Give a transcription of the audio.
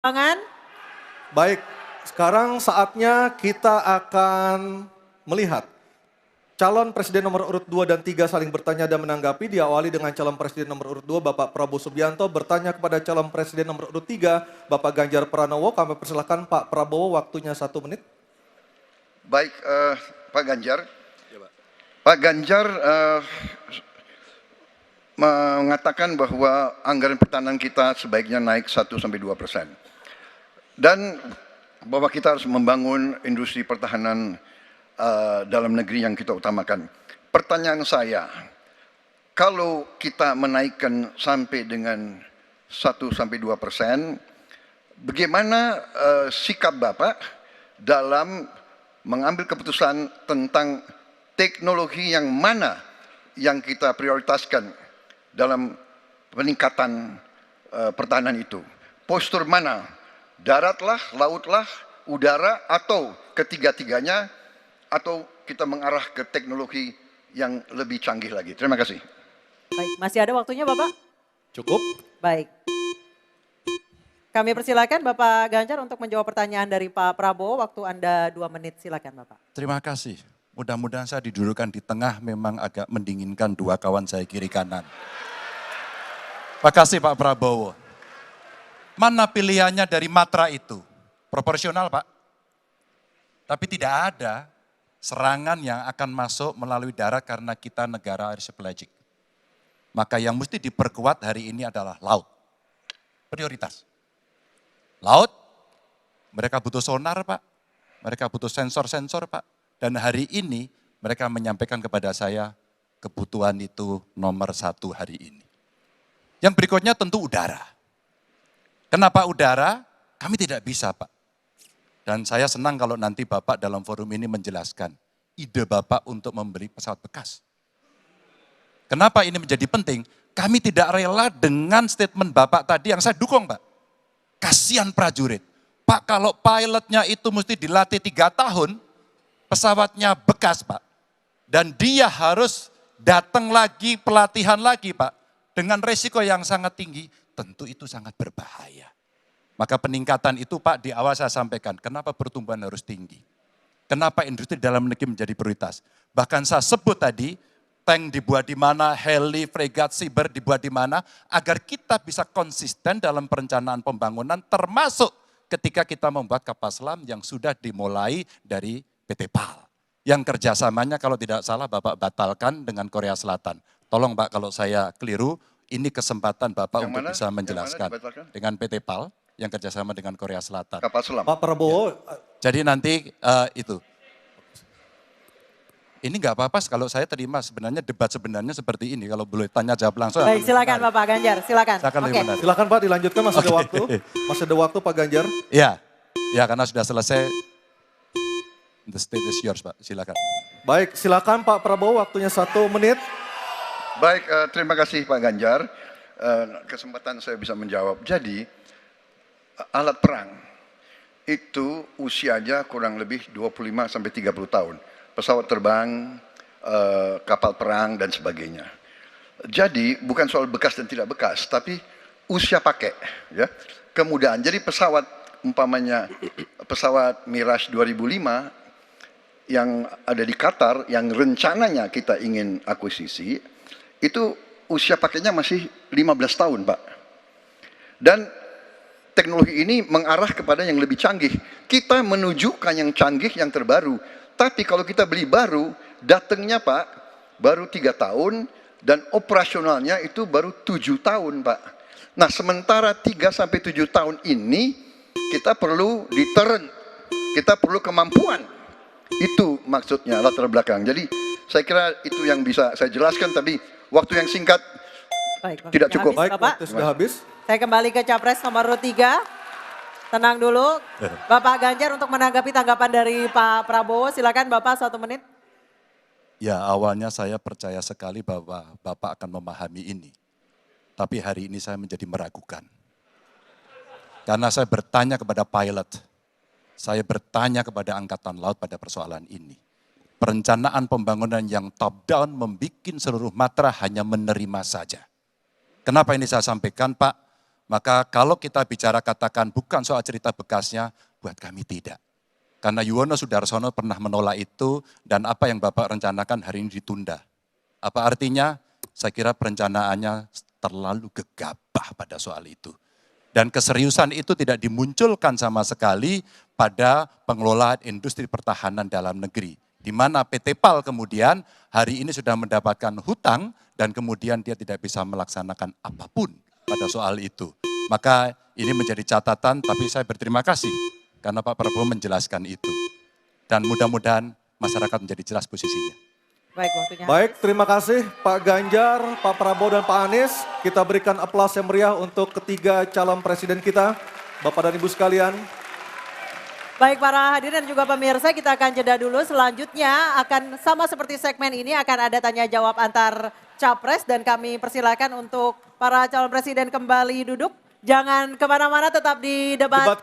Tangan. Baik, sekarang saatnya kita akan melihat calon presiden nomor urut 2 dan 3 saling bertanya dan menanggapi. Diawali dengan calon presiden nomor urut 2 Bapak Prabowo Subianto bertanya kepada calon presiden nomor urut 3 Bapak Ganjar Pranowo. Kami persilakan Pak Prabowo, waktunya 1 menit. Baik, Pak Ganjar. Pak Ganjar mengatakan bahwa anggaran pertahanan kita sebaiknya naik 1-2%. Dan bahwa kita harus membangun industri pertahanan dalam negeri yang kita utamakan. Pertanyaan saya, kalau kita menaikkan sampai dengan 1-2%, bagaimana sikap Bapak dalam mengambil keputusan tentang teknologi yang mana yang kita prioritaskan dalam peningkatan pertahanan itu? Postur mana? Daratlah, lautlah, udara, atau ketiga-tiganya, atau kita mengarah ke teknologi yang lebih canggih lagi? Terima kasih. Baik, masih ada waktunya Bapak? Cukup. Baik. Kami persilakan Bapak Ganjar untuk menjawab pertanyaan dari Pak Prabowo. Waktu Anda 2 menit, silakan Bapak. Terima kasih. Mudah-mudahan saya didudukan di tengah memang agak mendinginkan dua kawan saya kiri kanan. Makasih Pak Prabowo. Mana pilihannya dari matra itu? Proporsional Pak. Tapi tidak ada serangan yang akan masuk melalui darat karena kita negara archipelagic. Maka yang mesti diperkuat hari ini adalah laut. Prioritas. Laut, mereka butuh sonar Pak. Mereka butuh sensor-sensor Pak. Dan hari ini mereka menyampaikan kepada saya kebutuhan itu nomor 1 hari ini. Yang berikutnya tentu udara. Kenapa udara? Kami tidak bisa Pak. Dan saya senang kalau nanti Bapak dalam forum ini menjelaskan ide Bapak untuk membeli pesawat bekas. Kenapa ini menjadi penting? Kami tidak rela dengan statement Bapak tadi yang saya dukung Pak. Kasihan prajurit. Pak kalau pilotnya itu mesti dilatih 3 tahun, pesawatnya bekas Pak. Dan dia harus datang lagi, pelatihan lagi Pak. Dengan resiko yang sangat tinggi, tentu itu sangat berbahaya. Maka peningkatan itu Pak di awal saya sampaikan, kenapa pertumbuhan harus tinggi? Kenapa industri dalam negeri menjadi prioritas? Bahkan saya sebut tadi, tank dibuat di mana, heli, fregat, cyber dibuat di mana, agar kita bisa konsisten dalam perencanaan pembangunan, termasuk ketika kita membuat kapal selam yang sudah dimulai dari PT PAL. Yang kerjasamanya kalau tidak salah Bapak batalkan dengan Korea Selatan. Tolong Pak kalau saya keliru, ini kesempatan Bapak Yang untuk mana? bisa menjelaskan. Yang mana dibatalkan? Dengan PT PAL yang kerjasama dengan Korea Selatan. Kapal selam. Pak Prabowo, Jadi nanti itu. Ini nggak apa-apa kalau saya terima sebenarnya debat sebenarnya seperti ini. Kalau boleh tanya jawab langsung. Baik, silakan Bapak Ganjar, silakan. Saya akan lebih Oke. menarik. silakan Pak dilanjutkan, masih ada waktu. Masih ada waktu Pak Ganjar. Ya, ya karena sudah selesai. The stage is yours Pak, silakan. Baik, silakan Pak Prabowo, waktunya 1 menit. Baik, terima kasih Pak Ganjar. Kesempatan saya bisa menjawab. Jadi, alat perang itu usianya kurang lebih 25-30 tahun. Pesawat terbang, kapal perang, dan sebagainya. Jadi, bukan soal bekas dan tidak bekas, tapi usia pakai. Ya. Kemudahan, jadi pesawat, umpamanya pesawat Mirage 2005, yang ada di Qatar, yang rencananya kita ingin akuisisi, itu usia pakainya masih 15 tahun Pak. Dan teknologi ini mengarah kepada yang lebih canggih. Kita menunjukkan yang canggih, yang terbaru. Tapi kalau kita beli baru, datangnya Pak, baru 3 tahun, dan operasionalnya itu baru 7 tahun Pak. Nah sementara 3-7 tahun ini, kita perlu deterrent, kita perlu kemampuan. Itu maksudnya latar belakang. Jadi saya kira itu yang bisa saya jelaskan, tapi waktu yang singkat Baik, waktunya tidak cukup. habis, Baik, Bapak. waktu sudah habis. Saya kembali ke Capres nomor 3. Tenang dulu. Bapak Ganjar untuk menanggapi tanggapan dari Pak Prabowo. Silakan Bapak 1 menit. Ya awalnya saya percaya sekali bahwa Bapak akan memahami ini. Tapi hari ini saya menjadi meragukan. Karena saya bertanya kepada pilot. Saya bertanya kepada Angkatan Laut pada persoalan ini. Perencanaan pembangunan yang top down membuat seluruh matra hanya menerima saja. Kenapa ini saya sampaikan Pak? Maka kalau kita bicara katakan bukan soal cerita bekasnya, buat kami tidak. Karena Yuwono Sudarsono pernah menolak itu dan apa yang Bapak rencanakan hari ini ditunda. Apa artinya? Saya kira perencanaannya terlalu gegabah pada soal itu. Dan keseriusan itu tidak dimunculkan sama sekali pada pengelolaan industri pertahanan dalam negeri. Di mana PT PAL kemudian hari ini sudah mendapatkan hutang dan kemudian dia tidak bisa melaksanakan apapun pada soal itu. Maka ini menjadi catatan, tapi saya berterima kasih karena Pak Prabowo menjelaskan itu. Dan mudah-mudahan masyarakat menjadi jelas posisinya. Baik, waktunya. Baik, terima kasih Pak Ganjar, Pak Prabowo dan Pak Anies. Kita berikan aplaus yang meriah untuk ketiga calon presiden kita, Bapak dan Ibu sekalian. Baik para hadirin dan juga pemirsa, kita akan jeda dulu. Selanjutnya akan sama seperti segmen ini akan ada tanya jawab antar capres dan kami persilakan untuk para calon presiden kembali duduk. Jangan kemana-mana, tetap di debat.